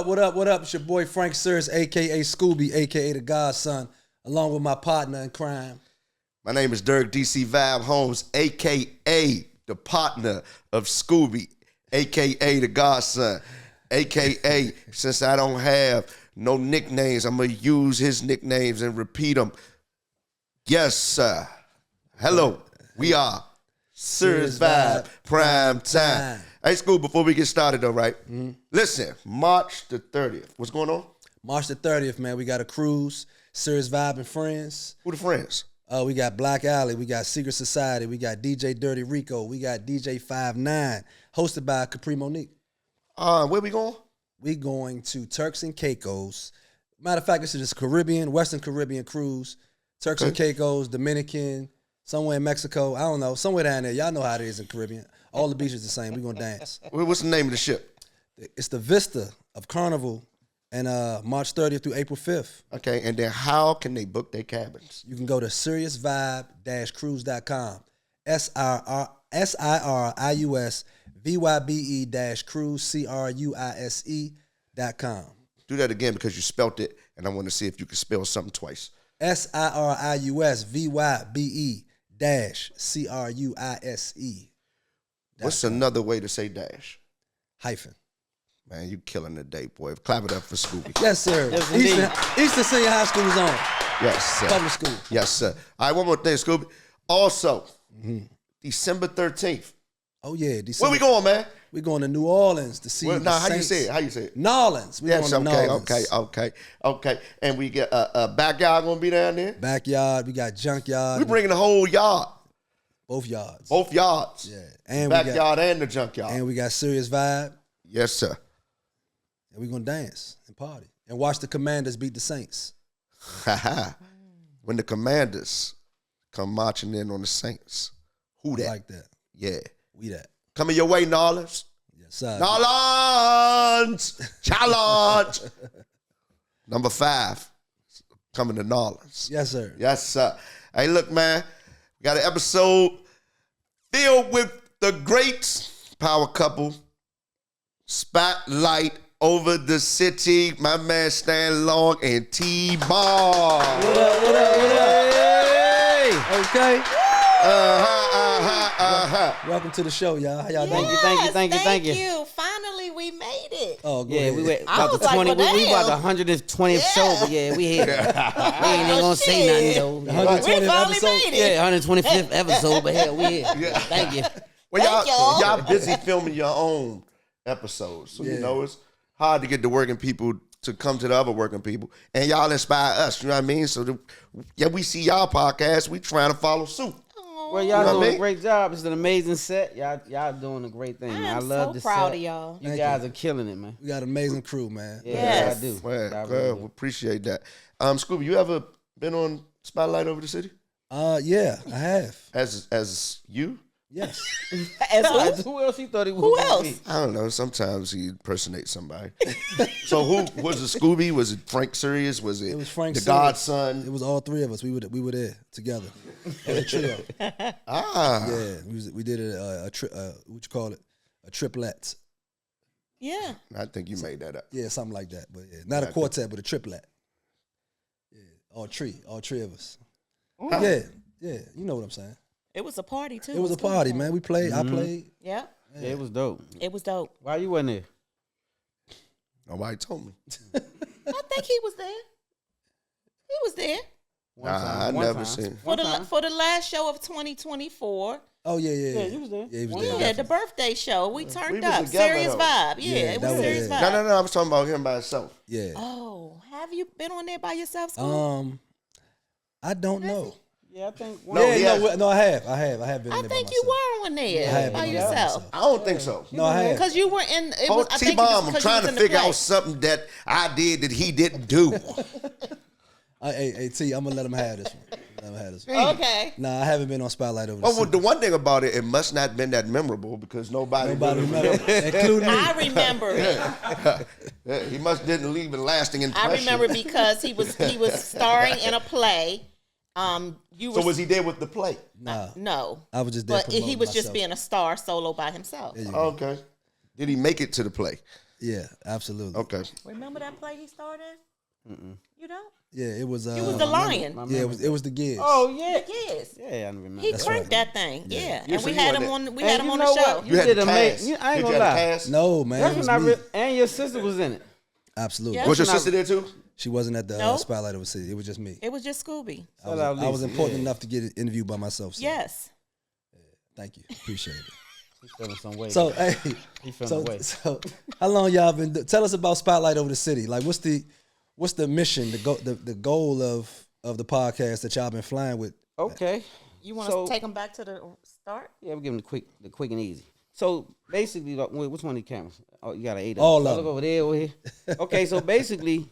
What up? It's your boy Frank Sirius, a.k.a. Scooby, a.k.a. the Godson, along with my partner in crime. My name is Dirk DC-Vibe Holmes, a.k.a. the partner of Scooby, a.k.a. the Godson, a.k.a. since I don't have no nicknames, I'm going to use his nicknames and repeat them. Yes, sir. Hello, we are SiriusVybe Primetime. Hey, Scoob, before we get started though, right? Mm-hmm. Listen, March the 30th. What's going on? March the 30th, man. We got a cruise, SiriusVybe and Friends. Who the friends? We got Black Alley. We got Secret Society. We got DJ Dirty Rico. We got DJ 5'9", hosted by Capri Monique. Where we going? We going to Turks and Caicos. Matter of fact, this is just Caribbean, Western Caribbean cruise. Turks and Caicos, Dominican, somewhere in Mexico. I don't know. Somewhere down there. Y'all know how it is in Caribbean. All the beaches the same. We gonna dance. What's the name of the ship? It's the Vista of Carnival, and March 30th through April 5th. Okay, and then how can they book their cabins? You can go to SiriusVybe-cruise.com. SiriusVybe-cruise, CRUISE.com. Do that again because you spelt it, and I want to see if you can spell something twice. SiriusVybe-cruise. What's another way to say dash? Hyphen. Man, you killing the day, boy. Clap it up for Scooby. Yes, sir. Yes, Eastern Senior High School is on. Yes, sir. Public school. Yes, sir. All right, one more thing, Scooby. Also, December 13th. Oh, yeah. December. Where we going, man? We're going to New Orleans to see the how Saints. you say it? How you say it? Nolans. Yes, okay. And we get backyard going to be down there? Backyard. We got junkyard. We bringing the whole yard. Both yards. Both yards. Yeah. And backyard and the junkyard. And we got SiriusVybe. Yes, sir. And we're going to dance and party and watch the Commanders beat the Saints. When the Commanders come marching in on the Saints. Who that? Like that. Yeah. We that. Coming your way, Nolans. Yes, sir. Nolans! Challenge! Number 5. Coming to Nolans. Yes, sir. Yes, sir. Hey, look, man. We got an episode filled with the great power couple. Spotlight over the city. My man Stan Long and T-Bar. What up? Hey! Okay. Welcome to the show, y'all. How y'all doing? Thank you. Finally, we made it. Oh, go yeah, ahead. we went about the 20. We about the 120th show, but yeah, we here. We ain't even gonna say nothing though. We finally made it. Yeah, 125th episode, but hell, we here. Yeah. Thank you. Well, y'all busy filming your own episodes, so you know it's hard to get the working people to come to the other working people, and y'all inspire us. You know what I mean? So we see y'all podcast, we trying to follow suit. Well, y'all doing a great job. It's an amazing set. Y'all doing a great thing. I love this set. I'm so proud of y'all. You guys are killing it, man. We got an amazing crew, man. Yeah, I do. Well, we appreciate that. Scooby, you ever been on Spotlight over the city? Yeah, I have. As you? Yes. Who else he thought he was? Who else? I don't know. Sometimes he impersonates somebody. So who was it? Scooby? Was it Frank Sirius? Was it? It was Frank the Sirius. Godson. It was all three of us. We were there together as a trio. Yeah, we did what you call it? A triplet. Yeah. I think you made that up. Yeah, something like that. But yeah, not a quartet, but a triplet. Yeah, all three of us. Ooh. Yeah, you know what I'm saying. It was a party too. It was a party, man. We played. I played. Yeah. Yeah, it was dope. It was dope. Why you wasn't there? Nobody told me. I think he was there. He was there. I never seen. For the last show of 2024. Oh yeah. Yeah, he was there. Yeah, he was there. Yeah, the birthday show. We turned was up. together, SiriusVybe. Yeah, Yeah, it was SiriusVybe. No. I was talking about him by himself. Yeah. Oh, have you been on there by yourself, Scoob? I don't know. Yeah, I think. I have. I have been. I there think by you myself. were on there by yourself. I don't think so. No, I have. Because you were in. T-Bomb, I'm trying to figure out something that I did that he didn't do. Hey, T, I'm gonna let him have this one. Okay. Nah, I haven't been on Spotlight over Well, the one thing about it, it must not have been that memorable because nobody remember, including me. I remember it. He must didn't leave a lasting impression. I remember because he was starring in a play. Was he there with the play? Nah. No. I was just there. But he was just myself. being a star solo by himself. Okay. Did he make it to the play? Yeah, absolutely. Okay. Remember that play he starred in? You know? Yeah, it was. He was the lion. Yeah, it was the Giz. Oh yeah. Yes. Yeah, I remember. He That's cranked right. that thing. Yeah. You And said we you had wasn't him on. it. We had And him you on know the show. what? You had did the amazing. cast. I ain't Did gonna you have the lie. cast? No, man. That's It was when I me. and your sister was in it. Absolutely. Yeah. Was your sister there too? She wasn't at the Nope. Spotlight of the City. It was just me. It was just Scooby. I was Lisa, important yeah. enough to get interviewed by myself. So Yes. thank you. Appreciate it. He's feeling some way. So, hey, He feeling away. so how long y'all been? Tell us about Spotlight Over the City. Like, what's the mission, the goal of the podcast that y'all been flying with? Okay. You want So- to take them back to the start? Yeah, we'll give him the quick and easy. So basically, like, which one of these cameras? Oh, you got an 8. All of Look them. over there, over here. Okay, so basically,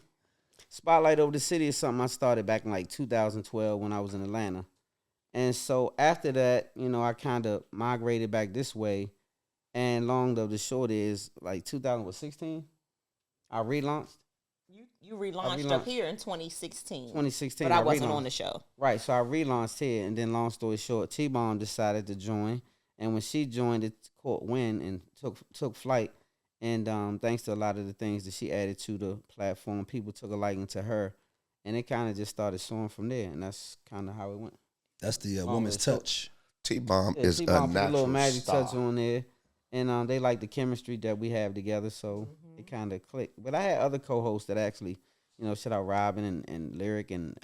Spotlight Over the City is something I started back in like 2012 when I was in Atlanta. And so after that, I kind of migrated back this way. And long of the short is like 2016, I relaunched. You relaunched relaunched. up here in 2016. 2016, But I wasn't relaunched. on the show. Right, so I relaunched here, and then long story short, T-Bomb decided to join, and when she joined, it caught wind and took flight, and thanks to a lot of the things that she added to the platform, people took a liking to her, and it kind of just started soaring from there, and that's kind of how it went. That's the Oh, woman's it's so- touch. T-Bomb Yeah, is a T-Bomb put a natural little magic star. touch on there, and they like the chemistry that we have together, so it kind of clicked. But I had other co-hosts that actually, shout out Robin and Lyric and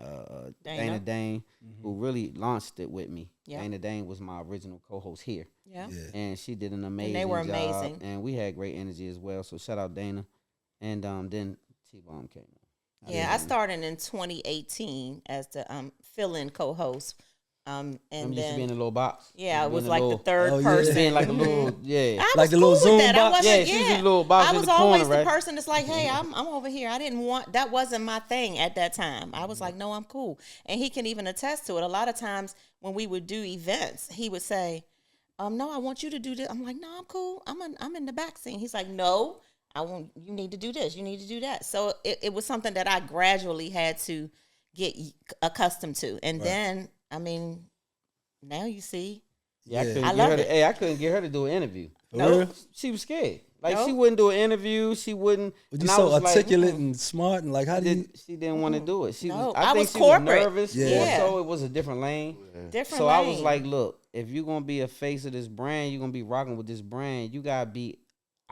Dana Dane, who really launched it with me. Yeah. Dana Dane was my original co-host here, Yeah. Yeah. and she did an amazing they were job, amazing. and we had great energy as well. So shout out Dana, and then T-Bomb came on. Yeah, I started in 2018 as the fill-in co-host. And I'm used to then be in a little box. yeah, I Being was a like little- the third Oh, yeah. person. being like a little, yeah. I Like was the little cool Zoom with that. I box? wasn't, Yeah, she's a little box I in was the always corner, right? the person that's like, hey, I'm over here. I didn't want that wasn't my thing at that time. I was like, no, I'm cool. And he can even attest to it. A lot of times when we would do events, he would say, no, I want you to do this. I'm like, no, I'm cool. I'm in the back scene. He's like, no, you need to do this. You need to do that. So it was something that I gradually had to get accustomed to. And then, now you see. Yeah, Yeah. I love couldn't it. get her. I couldn't get her to do an interview. For real? She was scared. Like Nope. she wouldn't do an interview. She wouldn't. But and you I so was like, articulate and smart and like, how do you? She didn't want to do it. She No, was. I I think was she corporate. was nervous. Yeah. More Yeah. so, it was a different lane. Different So I was lane. like, look, if you're gonna be a face of this brand, you're gonna be rocking with this brand. You gotta be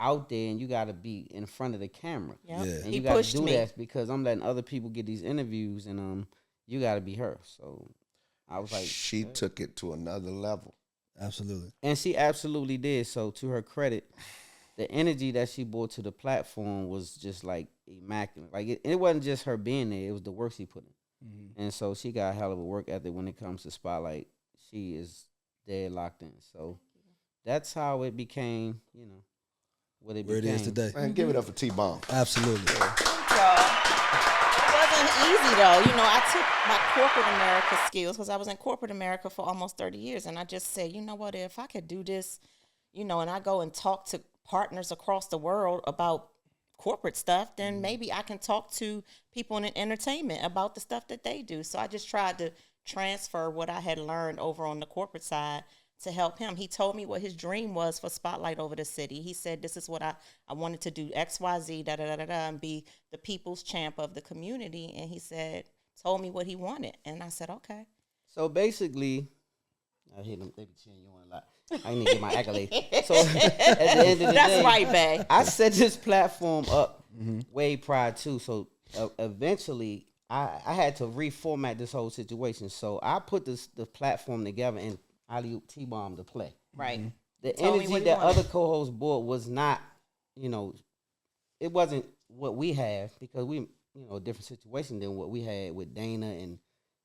out there and you gotta be in front of the camera. Yep. Yeah. And He you gotta pushed do me. that because I'm letting other people get these interviews, and you gotta be her. So I was like, She took it to another level. Absolutely. and she absolutely did. So to her credit, the energy that she brought to the platform was just like immaculate. Like it wasn't just her being there; it was the work she put in. And so she got a hell of a work ethic when it comes to Spotlight. She is dead locked in. So that's how it became, what it Where it became. is today. Man, give it up for T-Bomb. Absolutely. It wasn't easy though. I took my corporate America skills because I was in corporate America for almost 30 years. And I just said, you know what, if I could do this, and I go and talk to partners across the world about corporate stuff, then maybe I can talk to people in entertainment about the stuff that they do. So I just tried to transfer what I had learned over on the corporate side to help him. He told me what his dream was for Spotlight Over the City. He said, this is what I wanted to do, XYZ, and be the people's champ of the community. And he told me what he wanted. And I said, okay. So basically, I hate them. They be cheering you on a lot. I need to get my accolade. So at the end of the That's day, right, babe. I set this platform up way prior to. So eventually, I had to reformat this whole situation. So I put the platform together and alley-oop T-Bomb to play. Right. The Told me energy what he that wanted. other co-hosts brought was not, it wasn't what we have because we, a different situation than what we had with Dana and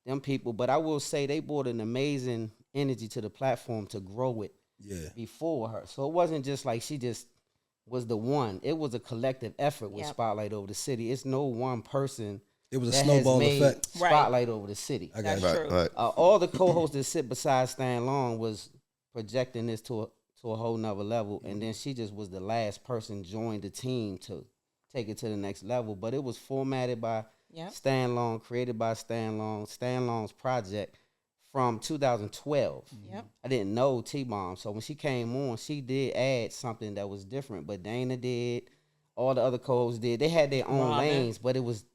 them people. But I will say they brought an amazing energy to the platform to grow it Yeah. before her. So it wasn't just like she just was the one. It was a collective effort with Yep. Spotlight Over the City. It's no one person It was a that snowball has made effect. Right. Spotlight Over the City. I got That's you. true. Right. All the co-hosts that sit beside Stan Long was projecting this to a whole nother level, and then she just was the last person joined the team to take it to the next level. But it was formatted by Yep. Stan Long, created by Stan Long's project from 2012. Yep. I didn't know T-Bomb, so when she came on, she did add something that was different. But Dana did, all the other co-hosts did. They had their own Robin. lanes, but it was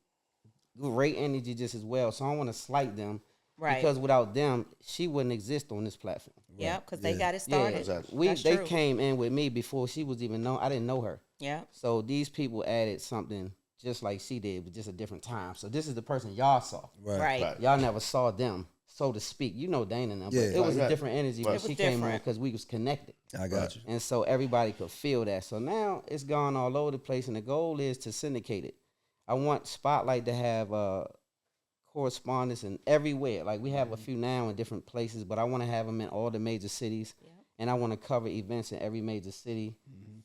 great energy just as well. So I don't want to slight them. Right. Because without them, she wouldn't exist on this platform. Yeah, because they Yeah. got it started. Exactly. That's They true. came in with me before she was even known. I didn't know her. Yeah. So these people added something just like she did, but just a different time. So this is the person y'all saw. Right. Right. Y'all never saw them, so to speak. You know Dana now, but Yeah. it was Right. a different energy when It was she came on different. because we was connected. I got you. And so everybody could feel that. So now it's gone all over the place, and the goal is to syndicate it. I want Spotlight to have correspondence in everywhere. Like we have a few now in different places, but I want to have them in all the major cities. And I want to cover events in every major city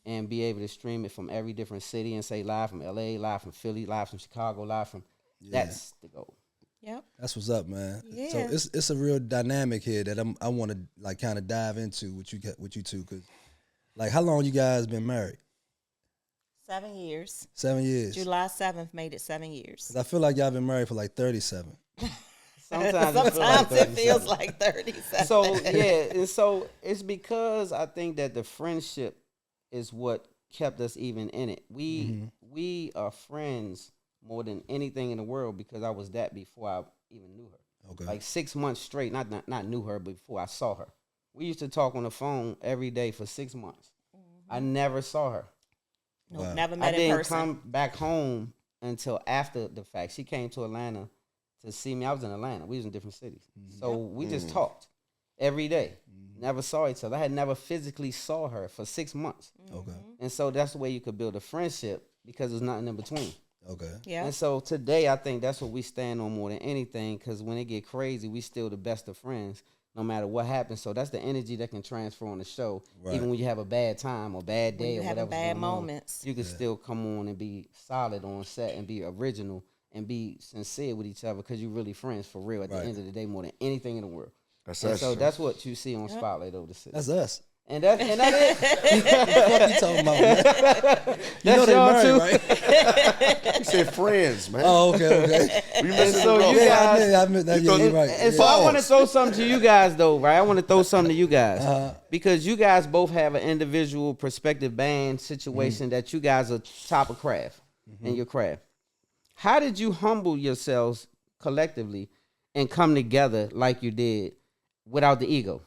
and be able to stream it from every different city and say live from LA, live from Philly, live from Chicago, live from. That's the goal. Yep. That's what's up, man. Yeah. So it's a real dynamic here that I want to like kind of dive into with you two, cause like how long you guys been married? 7 years. 7 years. July 7th made it 7 years. 'Cause I feel like y'all been married for like 37. Sometimes Sometimes it feels like 37. So yeah, and so it's because I think that the friendship is what kept us even in it. We are friends more than anything in the world because I was that before I even knew her. Okay. Like 6 months straight, not knew her, but before I saw her. We used to talk on the phone every day for 6 months. I never saw her. No, Wow. never I met in didn't person. come back home until after the fact. She came to Atlanta to see me. I was in Atlanta. We was in different cities. So we just talked every day. Never saw each other. I had never physically saw her for 6 months. Okay. And so that's the way you could build a friendship because there's nothing in between. Okay. Yeah. And so today I think that's what we stand on more than anything because when it get crazy, we still the best of friends no matter what happens. So that's the energy that can transfer on the show. Right. Even when you have a bad time or bad When day you or having whatever's bad going on, moments. you can still come on and be solid on set and be original and be sincere with each other because you're really friends for real at the Right. end of the day more than anything in the world. That's And us. so that's what you see on Spotlight over the city. That's us. And that is What you talking about, man? You know That's they y'all married, too. You right? said friends, man. Oh, okay. We missing so the you road. Yeah, guys- I admit that. Yeah, you're right. And so Yeah. I want to throw something to you guys, though, right? I want to throw something to you guys Uh-huh. because you guys both have an individual perspective band situation that you guys are top of craft in your craft. How did you humble yourselves collectively and come together like you did without the ego?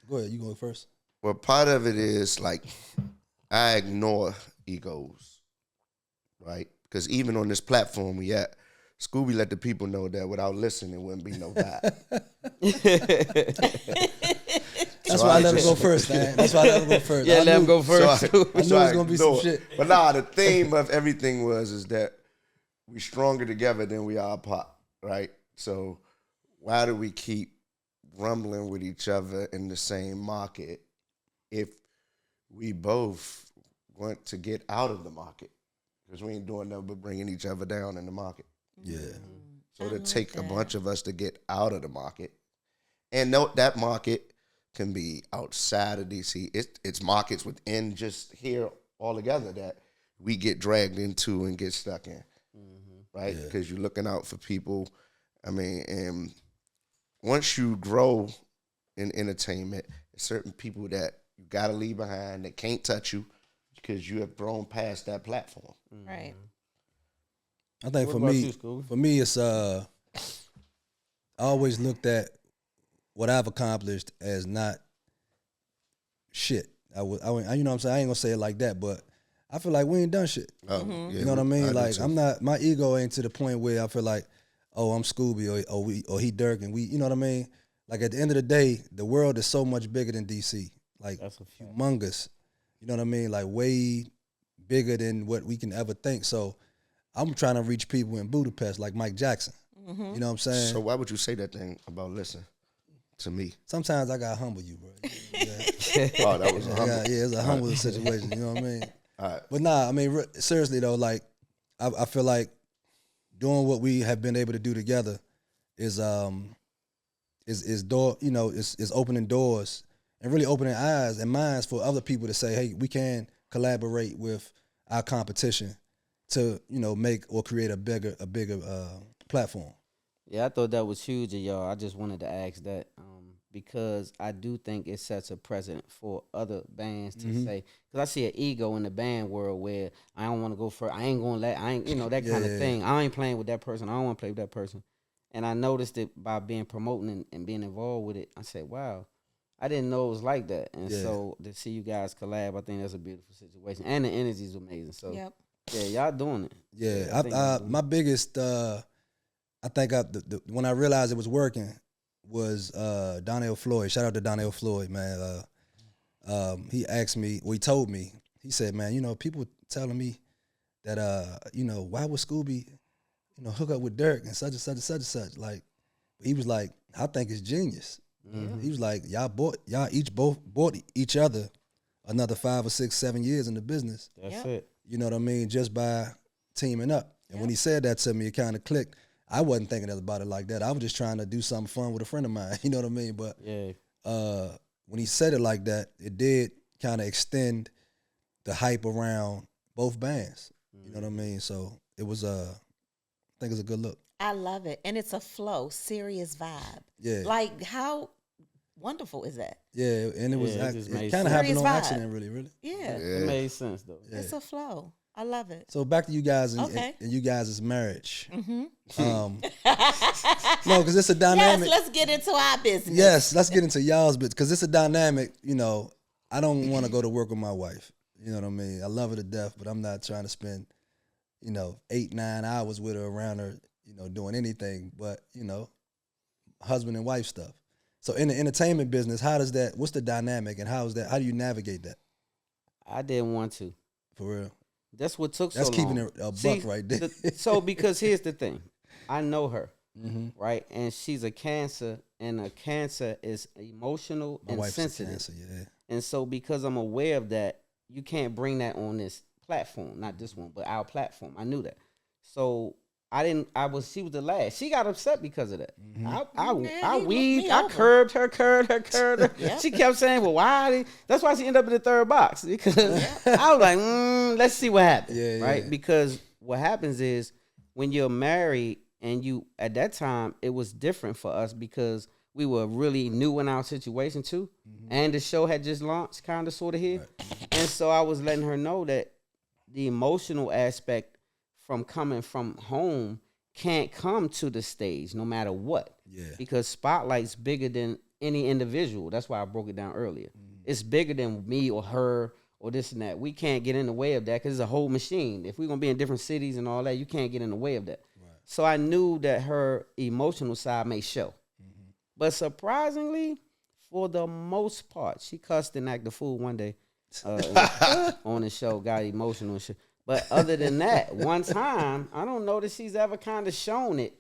Go ahead. You going first? Well, part of it is like I ignore egos, right? Because even on this platform we at, Scooby let the people know that without listening, it wouldn't be no vibe. That's So why I I let him just- go first, man. That's why I let him go first. Yeah, I let him knew- go first. I knew it was gonna be some ignore it. shit. But nah, the theme of everything is that we stronger together than we are apart, right? So why do we keep rumbling with each other in the same market if we both want to get out of the market? Because we ain't doing nothing but bringing each other down in the market. Yeah. So to take a bunch of us to get out of the market, and note that market can be outside of DC. It's markets within just here altogether that we get dragged into and get stuck in, right? Because you're looking out for people. I mean, and once you grow in entertainment, there's certain people that you got to leave behind that can't touch you because you have grown past that platform. Right. I think What for about me, you, Scooby? it's I always looked at what I've accomplished as not shit. You know what I'm saying? I ain't gonna say it like that, but I feel like we ain't done shit. Yeah, You know what I mean? do Like too. I'm not. My ego ain't to the point where I feel like, oh, I'm Scooby or he Dirk and we. You know what I mean? Like at the end of the day, the world is so much bigger than DC. Like That's a fact. humongous. You know what I mean? Like way bigger than what we can ever think. So I'm trying to reach people in Budapest like Mike Jackson. You know what I'm saying? So why would you say that thing about listen to me? Sometimes I gotta humble you, bro. Yeah, Oh, that was a humble. it's a humble situation. You know what I mean? All right. But nah, I mean seriously though, like I feel like doing what we have been able to do together is door, you know, is opening doors and really opening eyes and minds for other people to say, hey, we can collaborate with our competition to, you know, make or create a bigger platform. Yeah, I thought that was huge of y'all. I just wanted to ask that because I do think it sets a precedent for other bands to say, because I see an ego in the band world where I don't want to go first. I ain't, you know, that kind of thing. I ain't playing with that person. I don't want to play with that person. And I noticed it by being promoting and being involved with it. I said, wow, I didn't know it was like that. And so to see you guys collab, I think that's a beautiful situation. And the energy is amazing. So yeah, y'all doing it. Yeah, my biggest, I think when I realized it was working was Donnell Floyd. Shout out to Donnell Floyd, man. He asked me, he told me, he said, man, you know, people telling me that, you know, why would Scooby, you know, hook up with Dirk and such and such and such and such? Like, he was like, I think it's genius. He was like, y'all each bought each other another 5 or 6, 7 years in the business. That's it. You know what I mean? Just by teaming up. And when he said that to me, it kind of clicked. I wasn't thinking about it like that. I was just trying to do something fun with a friend of mine. You know what I mean? But when he said it like that, it did kind of extend the hype around both bands. You know what I mean? So it was I think it's a good look. I love it. And it's a flow, SiriusVybe. Yeah. Like, how wonderful is that? Yeah, and it was it kind of happened on accident, really. Yeah. It made sense, though. Yeah. It's a flow. I love it. So back to you guys and you guys' marriage. No, because it's a dynamic. Yes, let's get into our business. Yes, let's get into y'all's business because it's a dynamic. You know, I don't want to go to work with my wife. You know what I mean? I love her to death, but I'm not trying to spend, 8, 9 hours with her, around her, doing anything but, husband and wife stuff. So in the entertainment business, what's the dynamic and how do you navigate that? I didn't want to. For real? That's what took That's so keeping long. it a buck right there. Because here's the thing. I know her, right? And she's a Cancer, and a Cancer is emotional and sensitive. Cancer, yeah. And so because I'm aware of that, you can't bring that on this platform, not this one, but our platform. I knew that. So she was the last. She got upset because of that. I curbed her. Yep. She kept saying, well, why? That's why she ended up in the third box. Because I was like, let's see what happens. Right? Because what happens is when you're married and at that time, it was different for us because we were really new in our situation too. And the show had just launched kind of sort of here. Right. And so I was letting her know that the emotional aspect from coming from home can't come to the stage no matter what. Yeah. Because Spotlight's bigger than any individual. That's why I broke it down earlier. It's bigger than me or her or this and that. We can't get in the way of that because it's a whole machine. If we're going to be in different cities and all that, you can't get in the way of that. Right. So I knew that her emotional side may show. But surprisingly, for the most part, she cussed and acted a fool one day on the show, got emotional and shit. But other than that, one time, I don't know that she's ever kind of shown it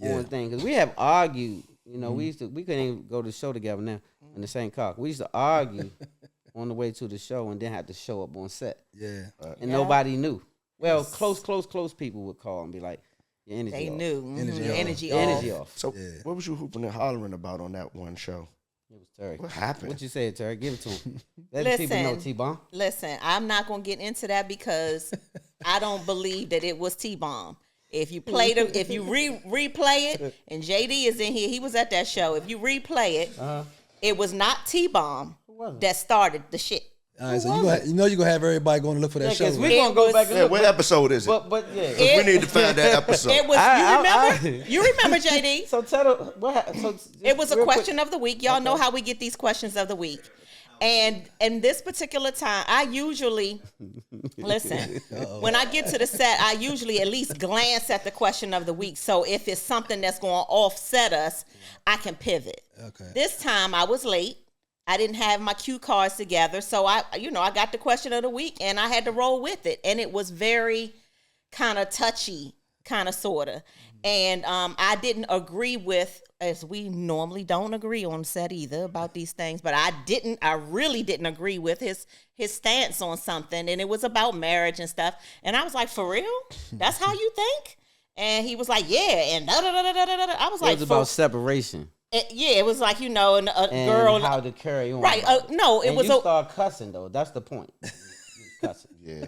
on thing. Because we have argued, we couldn't even go to the show together now in the same car. We used to argue on the way to the show and then have to show up on set. Yeah. And nobody knew. Well, close people would call and be like, your energy they off. Knew. Energy off. So what was you hooping and hollering about on that one show? It was Terri. What happened? What you say, Terri? Give it to him. Let the people know, T-Bomb. Listen, I'm not going to get into that because I don't believe that it was T-Bomb. If you replay it, and JD is in here, he was at that show. If you replay it, it was not T-Bomb that started the shit. All right, so you're going to have everybody going to look for that show. We're going to go back and look. What episode is it? But we need to find that episode. It was, you remember, JD? So tell her what happened. So it was a question of the week. Y'all know how we get these questions of the week. And this particular time, I usually, listen, when I get to the set, I usually at least glance at the question of the week. So if it's something that's going to offset us, I can pivot. Okay. This time I was late. I didn't have my cue cards together. So I got the question of the week and I had to roll with it. And it was very kind of touchy, kind of sort of. And I didn't agree with, as we normally don't agree on set either about these things, but I really didn't agree with his stance on something. And it was about marriage and stuff. And I was like, for real? That's how you think? And he was like, yeah. And da-da-da-da-da-da. I was like, it was about separation. It was like, and and girl. How to carry on. Right. No, it and was you start cussing, though. That's the point. Cussing. Yeah.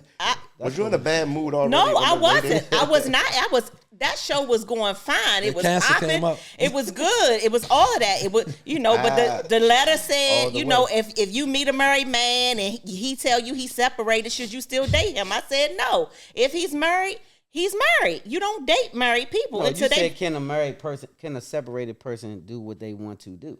Was you in a bad mood already? No, I wasn't. I was not. that show was going fine. It was cancer came popping. up. It was good. It was all of that. It was, but the letter said, if you meet a married man and he tell you he's separated, should you still date him? I said no. If he's married, he's married. You don't date married people No, until you said, can a separated person do what they want to do?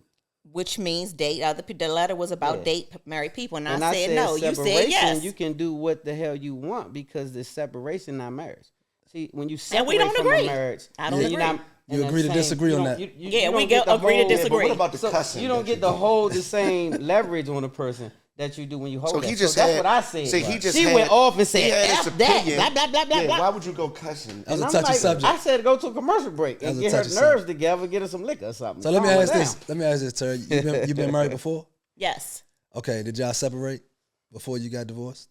which means date other people. The letter was about date married people, and I said no. You said separation, yes. You can do what the hell you want because the separation, not marriage. See, when you separate And we don't from agree. a marriage, I don't agree. You agree to disagree on that. You we don't agree to whole- disagree. But what about the cussing? You don't that get you the do? whole the same leverage on a person that you do when you hold So that. he just that's had, what I said. See, he just she had, went off and he said, had his F that, opinion. blah, blah, blah, blah, Yeah, blah. why would you go cussing? That was a And touchy I'm subject. I said go to a commercial break and was a get her touchy nerves subject. together, get her some liquor or something. So let me Calm her ask this. down. Let me ask this, Terry. You been married before? Yes. Okay. Did y'all separate before you got divorced?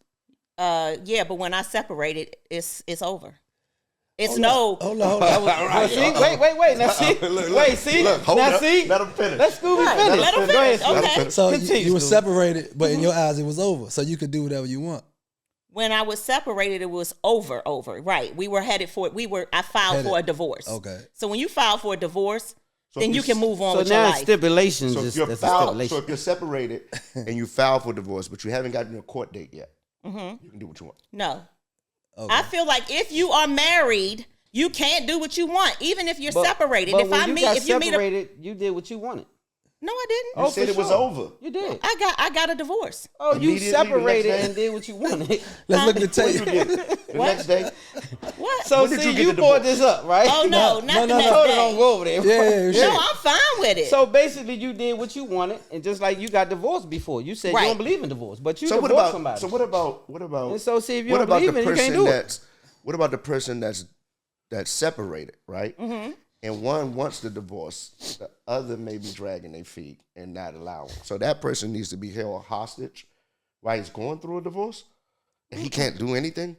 Yeah, but when I separated, it's over. It's Hold on. Well, see, wait. Now see, hold now up. see. Let him finish. Let Scooby finish. Let him Go ahead, finish. Scooby. Okay. So Continue, you were Scooby. separated, but in your eyes it was over. So you could do whatever you want. When I was separated, it was over. Right. We were headed for it. I filed for a divorce. Okay. So when you file for a divorce, So then if you you can move on So with your now life. stipulations. So if you're That's a filed, stipulation. so if you're separated and you filed for divorce, but you haven't gotten your court date yet, you can do what you want. No. Okay. I feel like if you are married, you can't do what you want, even if you're separated. But If when I you meet, got if you meet separated, you did what you wanted. no, I didn't. You said for it was sure. over. You did. I got a divorce. Oh, you Immediately the separated next day? and did what you wanted. Let's look at the What did you tape. get? The next day? What? So When did see, you get you the brought divorce? this up, right? Oh no, No, not no, the no. next Hold day. on, go over there. Yeah, No, I'm fine with it. So basically, you did what you wanted, and just like you got divorced before, you said Right. you don't believe in divorce, but you So what divorced about? somebody. So what about? And so see, if you what don't about believe the in it, you person can't do it. that's? What about the person that's separated, right? Mm-hmm. And one wants the divorce, the other may be dragging their feet and not allowing. So that person needs to be held hostage while he's going through a divorce, and he can't do anything.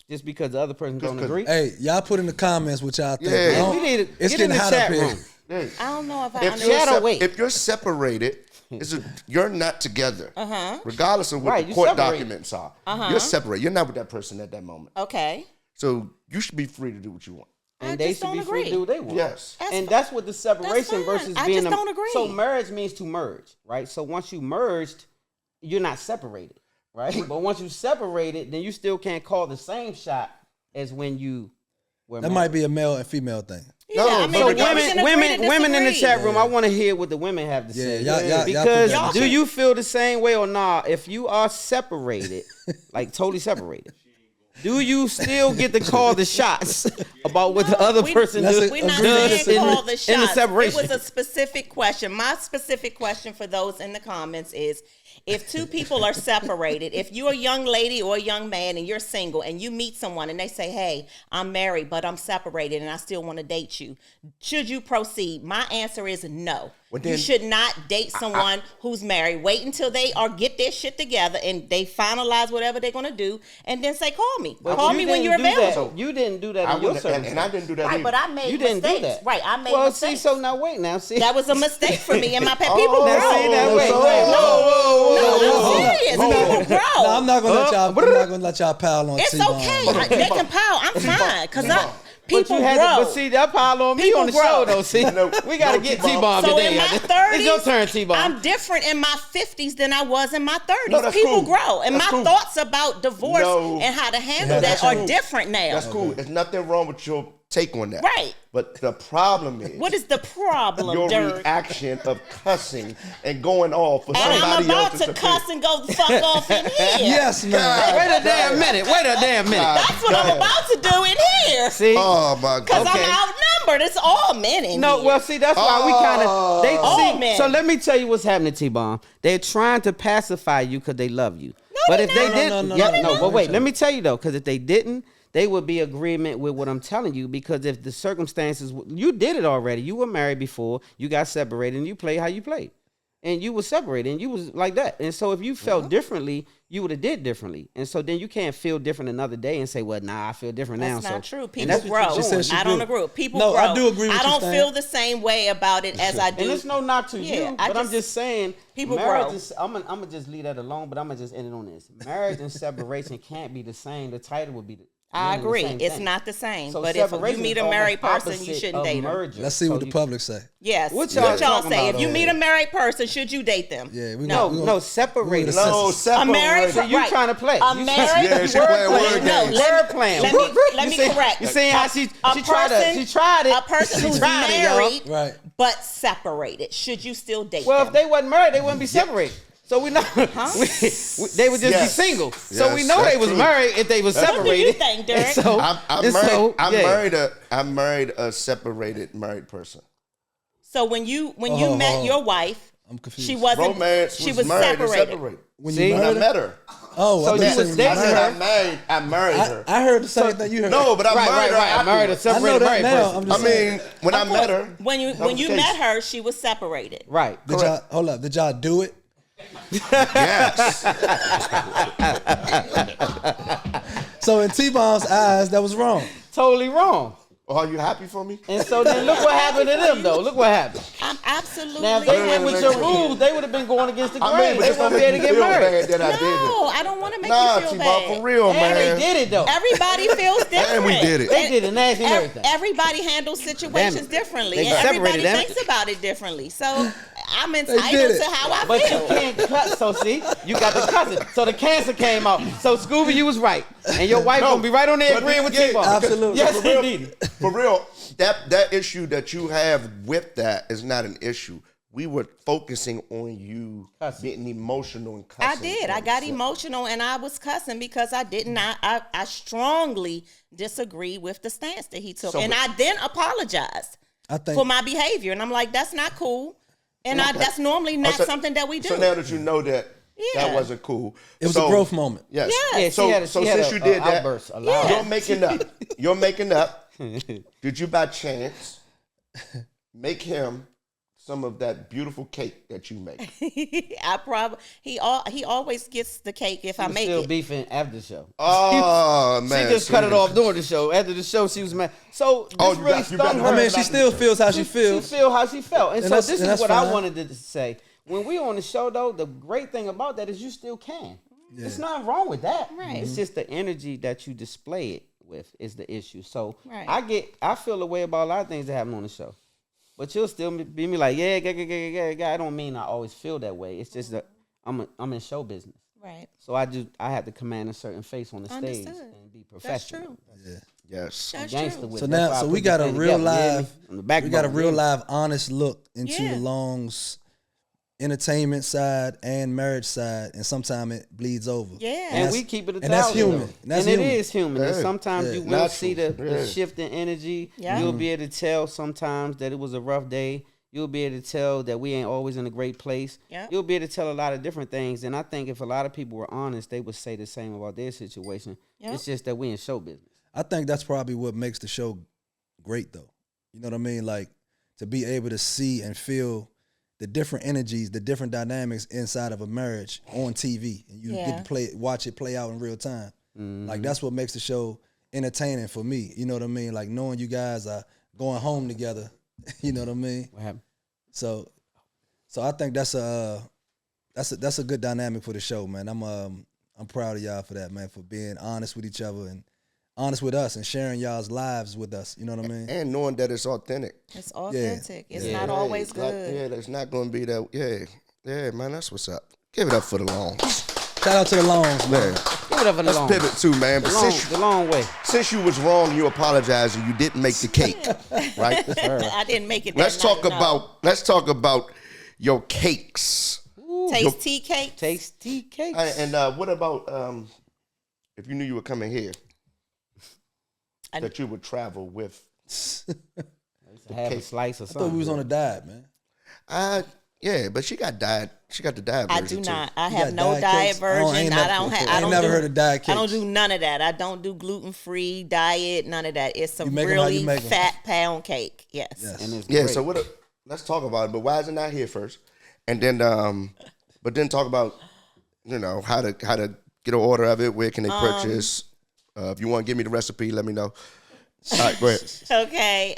Just because the other person don't 'cause- agree. Hey, y'all put in the comments what y'all think. Yeah. Don't- We need to it's get in getting the hot up chat here. room. Hey, I don't know if I if understand. you're, Shadow weight. if you're separated, you're not together. Regardless of what Right, the you court separated. documents are. You're separated. You're not with that person at that moment. Okay. So you should be free to do what you want. I And they just should be don't free to agree. do what they want. Yes. And that's what the separation fine. versus I being just don't agree. So marriage means to merge, right? So once you merged, you're not separated, right? But once you separated, then you still can't call the same shot as when you were That married. might be a male and female thing. Yeah, No, I but mean, So we can agree to women in the disagree. chat room, I want to hear what the women have to Yeah, say. y'all put Because that do in. you feel the same way or not? If you are separated, like totally separated, do you still get to call the shots about what the other person does? We're not Agreed. saying call the in the shots. separation? It was a specific question. My specific question for those in the comments is, if two people are separated, if you're a young lady or a young man and you're single and you meet someone and they say, hey, I'm married, but I'm separated and I still want to date you, should you proceed? My answer is no. Well, You then- should not date someone who's married. Wait until they get their shit together and they finalize whatever they're going to do and then say, call me. But Call you me when didn't you're do that. available. You didn't do that I in your wouldn't, circumstance. and I didn't do that Right, either. but I made You didn't mistakes. do that. Right, I made well, mistakes. see, so now wait now. See, That was a mistake for me and my people Oh, grow. now see that wait. so- wait. No, I'm serious. People grow. No, I'm not gonna let y'all pile on It's T-Bone. okay. They can pile. I'm fine because T-Bone. people But you had grow. but see, that pile on me People on the grow. show though. See, No, we got to no, get T-Bone. T-Bomb so today. in my 30s, It's your turn, T-Bomb. I'm different in my 50s than I was in my 30s. No, that's People cool. grow, and That's my cool. thoughts about divorce No. and how to handle Yeah, that that's are cool. different now. That's cool. There's nothing wrong with your take on that. Right. But the problem is What is the problem, your Dirk? reaction of cussing and going off for And I'm somebody about else's to cuss and go the fuck off in here. Yes, man. Wait a damn minute. Wait a damn minute. That's what I'm about to do in here. See. Oh my Because God. Okay. I'm outnumbered. It's all men in No, here. well, see, that's why we kind of they Oh, see. man. So let me tell you what's happening, T-Bomb. They're trying to pacify you because they love you. But they're if they not. didn't, No, yeah, no, no. But wait, let me tell you though, because if they didn't, they would be agreement with what I'm telling you. Because if the circumstances, you did it already. You were married before. You got separated, and you played how you played, and you were separated, and you was like that. And so if you felt differently, you would have did differently. And so then you can't feel different another day and say, well, nah, I feel different That's now. not so, true. and People that's what grow. you're She doing. said she I don't grew. agree. People No, grow. I do agree with I you, don't Stan. feel the same way about it as I do. And it's no knock to Yeah, you, I but I'm just- just saying, people marriage grow. is, I'm gonna just leave that alone, but I'm gonna just end it on this. Marriage and separation can't be the same. The title would be I One and the agree. same It's thing. not the same. So but if you separation meet is a married almost person, you opposite shouldn't of date them. merger. Let's see what So the you- public say. Yes. What What y'all y'all talking say? about If you over meet here? a married person, should you date them? Yeah, No, separated. No, A separate. married So you right. trying to play? A You married Yeah, she playing word No, games. let playing. me You see- correct. You see how she A tried person- it? She tried it. A person She who's tried it, y'all. married, Right. but separated. Should you still date Well, them? if they wasn't married, they wouldn't be separated. So we know they would just be Yes. single. So we Yes, know they that's was true. married if they was What do separated. you think, Derek? And so, I married a separated married person. So when you hold met on. your wife, I'm confused. she wasn't. Romance she was was married and separated. separated. When See? you When I married her? met her. Oh, So I you thought was you dating married her? I married her. I heard the same thing you heard. No, but I married her. I married a afterwards. I know separated that married now. person. I'm I just saying. mean, when I met her, When you that was the case. met her, she was separated. Right. Did y'all, hold up. Did y'all do it? Yes. So in T-Bomb's eyes, that was wrong. Totally wrong. Are you happy for me? And so then look what happened to them though. Look what happened. I'm absolutely. Now if they went with your rules, they would have been going against the grain. I mean, but They it's not wouldn't be making able me to feel get married. bad that I did No, it. I don't want to make Nah, you feel T-Bob, bad. for real, And man. they did it though. Everybody feels different. And we did it. They did it nasty and everything. Everybody handles situations Damn it. differently, They and everybody separated them. thinks about it differently. So I'm did entitled it. to how I But feel. you can't cut. So see, you got the cousin. So the cancer came out. So Scooby, you was right, and your wife gonna be right on there But agreeing with yeah, T-Bone. absolutely. Yes, For real, indeed. for real, that issue that you have with that is not an issue. We were focusing on you Cussing. getting emotional and I cussing. did. I got emotional and I was cussing because I did not. I strongly disagree with the stance that he took, So, and but- I then apologized I think for my behavior, and I'm like, that's not cool, and that's normally not So- something that we do. So now that you know that Yeah. that wasn't cool. it was a growth moment. Yes. Yeah, she had a- so she had since a- you did a that, outburst, a loud Yeah. you're making up. Did you by chance make him some of that beautiful cake that you make? he always gets the cake if I She was make still it. beefing after the show. Oh She man, just cut it off during the show. After the show, she was mad. So this Oh, you really got- you got stung to- her. I mean, she still feels how she She feels. feel how she felt. And so that's- this and is that's what I fine. wanted to say. When we on the show, though, the great thing about that is you still can. It's nothing wrong with that. Right. It's just the energy that you display it with is the issue. So Right. I feel a way about a lot of things that happen on the show. But you'll still be me like, yeah. I don't mean I always feel that way. It's just that I'm in show business. Right. So I have to command a certain face on the stage Understood. and be That's professional. true. Yes. That's Gangster true. with So it. That's now, why I so put we the got a thing real together, you hear me? live, On the backbone, we got a you real hear me? live, honest look into Yeah. the Long's entertainment side and marriage side, and sometimes it bleeds over. Yeah. And that's- we keep it a and that's thousand, human. though. And that's and human. it is human. And Yeah. sometimes Yeah. you will Natural. see the Yeah. shift in energy. Yeah. You'll be able to tell sometimes that it was a rough day. You'll be able to tell that we ain't always in a great place. Yeah. You'll be able to tell a lot of different things. And I think if a lot of people were honest, they would say the same about their situation. Yeah. It's just that we in show business. I think that's probably what makes the show great, though. You know what I mean? Like, to be able to see and feel the different energies, the different dynamics inside of a marriage on TV, and you get to watch it play out in real time. Like, that's what makes the show entertaining for me. You know what I mean? Like, knowing you guys are going home together. You know what I mean? What happened? So I think that's a good dynamic for the show, man. I'm proud of y'all for that, man, for being honest with each other and honest with us and sharing y'all's lives with us. You know what I mean? And knowing that it's authentic. It's authentic. It's Yeah. not always It's good. there's not going to be that. Yeah, man, that's what's up. Give it up for the Longs. Shout out to the Longs, man. Man, Give it up for the let's long. pivot too, man. But The long way. since you was wrong, you apologize and you didn't make the cake, right? I didn't make it. Let's that talk night, about your cakes. no. Taste tea cake. Tasty cake. And what about if you knew you were coming here, that you would travel with? Have a slice or I thought something. we was on a diet, man. Yeah, but she got diet. She got the diet I version do too. not. I You have got no diet diet cakes? version. ain't I never- don't have. I I ain't don't never do, heard of diet I don't cakes. do none of that. I don't do gluten free diet. None of that. It's some make 'em how you really make 'em. fat pound cake. Yes. Yes. And it's Yeah. great. So let's talk about it. But why is it not here first? And then, but then talk about how to get an order of it. Where can they purchase? If you want to give me the recipe, let me know. All right, go ahead. Okay.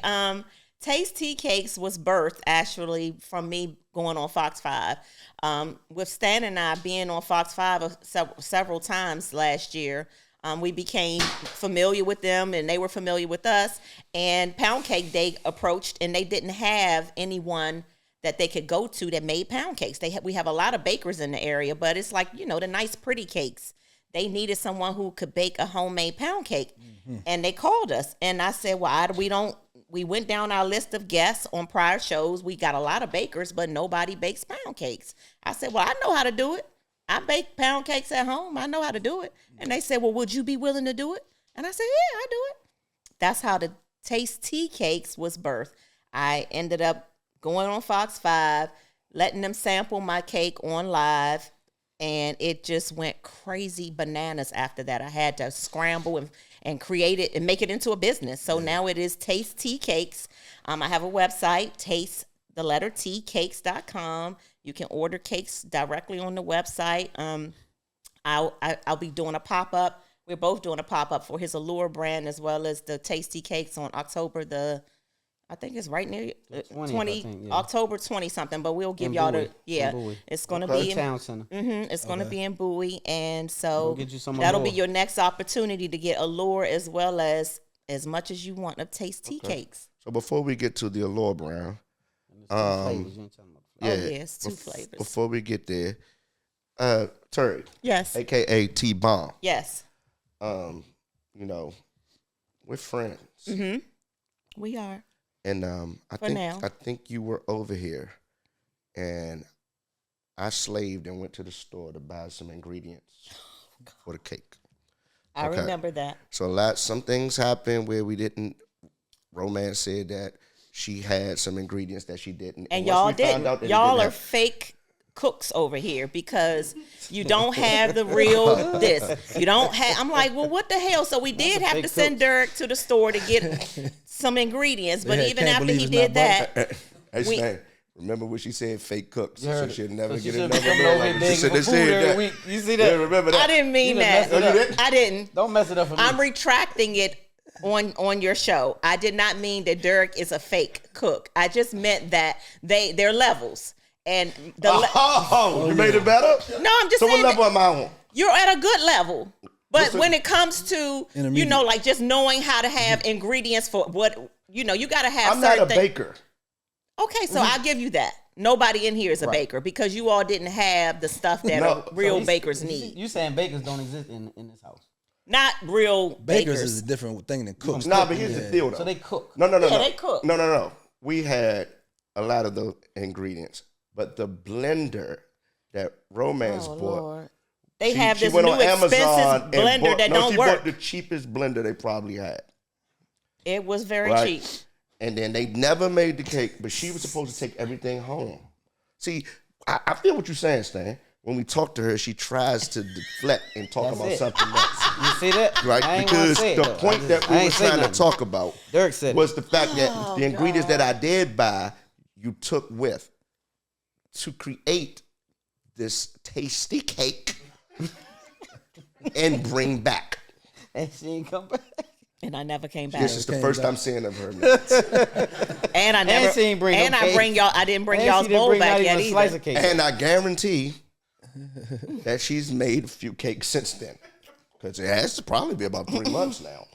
Taste Tea Cakes was birthed actually from me going on Fox 5. With Stan and I being on Fox 5 several times last year, We became familiar with them, and they were familiar with us. And Pound Cake, they approached, and they didn't have anyone that they could go to that made pound cakes. We have a lot of bakers in the area, but it's like, you know, the nice, pretty cakes. They needed someone who could bake a homemade pound cake. And they called us. And I said, well, we went down our list of guests on prior shows. We got a lot of bakers, but nobody bakes pound cakes. I said, well, I know how to do it. I bake pound cakes at home. I know how to do it. And they said, well, would you be willing to do it? And I said, yeah, I do it. That's how the Taste Tea Cakes was birthed. I ended up going on Fox 5, letting them sample my cake on live, and it just went crazy bananas after that. I had to scramble and create it and make it into a business. So now it is Taste Tea Cakes. I have a website, cakes.com. You can order cakes directly on the website. I'll be doing a pop-up. We're both doing a pop-up for his Allure brand as well as the Tasty Cakes on October I think it's right near 20 October 20 something, but we'll give y'all it's going to be in Town Center. It's going to be in Bowie, and so We'll get you some that'll Allure. be your next opportunity to get Allure as well as much as you want of Taste Tea Cakes. So before we get to the Allure Brown, Yes, 2 flavors. Before we get there, Terri, Yes. aka T-Bomb. Yes. You know, we're friends. We are. And I now. think you were over here, and I slaved and went to the store to buy some ingredients for the cake. I remember that. So some things happened where we didn't. Romance said that she had some ingredients that she didn't, And once y'all we found out didn't. that Y'all it are didn't fake cooks over here because you don't have the real this. You don't have. I'm like, well, what the hell? So we did have to send Derek to the store to get some ingredients, but even after he did that, Hey, Stan, remember what she said? Fake cooks. You heard So it. she'll never So get she another should be coming meal over like here that. She begging said for they food said every that. week. You see that? Yeah, remember that. I didn't mean You done messed that. it up. didn't? I didn't. Don't mess it up for me. I'm retracting it on your show. I did not mean that Derek is a fake cook. I just meant that they're levels. And You made it better? No, I'm just So saying what level am I on? you're at a good level. But What's when it comes to, you know, like just knowing how to have ingredients for what, you know, you got to have I'm certain not a things. baker. Okay, so I'll give you that. Nobody in here is a baker because you all didn't have the stuff that real bakers need. You saying bakers don't exist in this house? Not real Bakers bakers. is a different thing than cooks. Nah, but here's the deal, though. So they cook. No. Yeah, they cook. No. We had a lot of the ingredients, but the blender that Romance Oh, bought. Lord. They She have this went new on Amazon expensive and blender that don't she work. bought the cheapest blender they probably had. It was very Right. cheap. And then they never made the cake, but she was supposed to take everything home. See, I feel what you're saying, Stan. When we talk to her, she tries to deflect and talk That's about it. something else. You see that? Right? I ain't wanna Because say it, the though. point that I we were ain't say trying to nothing. talk about Derek said was the fact that the ingredients that I did buy, you took with to create this tasty cake and bring back. and she ain't come back. And I never came back. This is the first I'm seeing of her. Man. And I never. she ain't bring no and I cake. bring y'all. I didn't bring And y'all's she didn't bowl bring back not yet even a slice either. of cake. And I guarantee that she's made a few cakes since then. Because it has to probably be about 3 months now.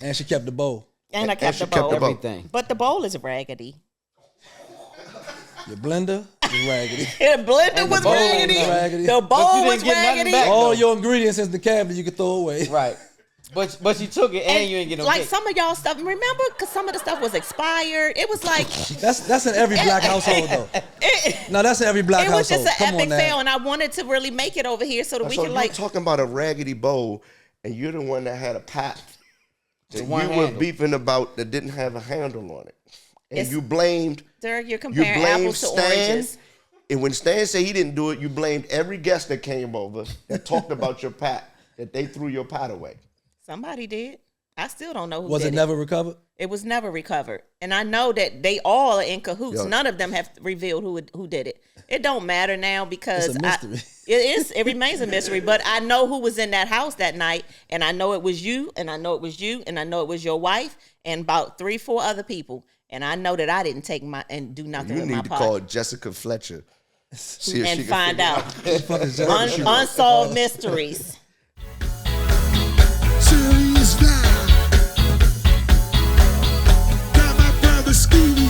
And she kept the bowl. And I kept she the kept bowl. the bowl. Everything. But the bowl is raggedy. Your blender is raggedy. The blender was bowl was raggedy. raggedy. The But bowl didn't was get nothing raggedy. back. All your ingredients in the cabinet you could throw away. Right. But you took it and you ain't get no like cake. some of y'all stuff. Remember, because some of the stuff was expired. It was like That's in every black household though. No, that's in every black it was household. just an Come on epic now. fail, and I wanted to really make it over here so that we So could you're like. talking about a raggedy bowl, and you're the one that had a pot that you one were handle. beefing about that didn't have a handle on it. And It's- you blamed Derek, you're comparing blamed apples to Stan. oranges. And when Stan said he didn't do it, you blamed every guest that came over that talked about your pot, that they threw your pot away. Somebody did. I still don't know who Was did it never recovered? It was never recovered, and I know that they all are in cahoots. Yo. None of them have revealed who did it. It don't matter now because It's a mystery. It remains a mystery. But I know who was in that house that night, and I know it was you, and I know it was you, and I know it was your wife, and about 3-4 other people. And I know that I didn't take and do nothing You with my need to pot call Jessica Fletcher. See if she and can find figure out it unsolved mysteries. SiriusVybe. Got my brother Scooby.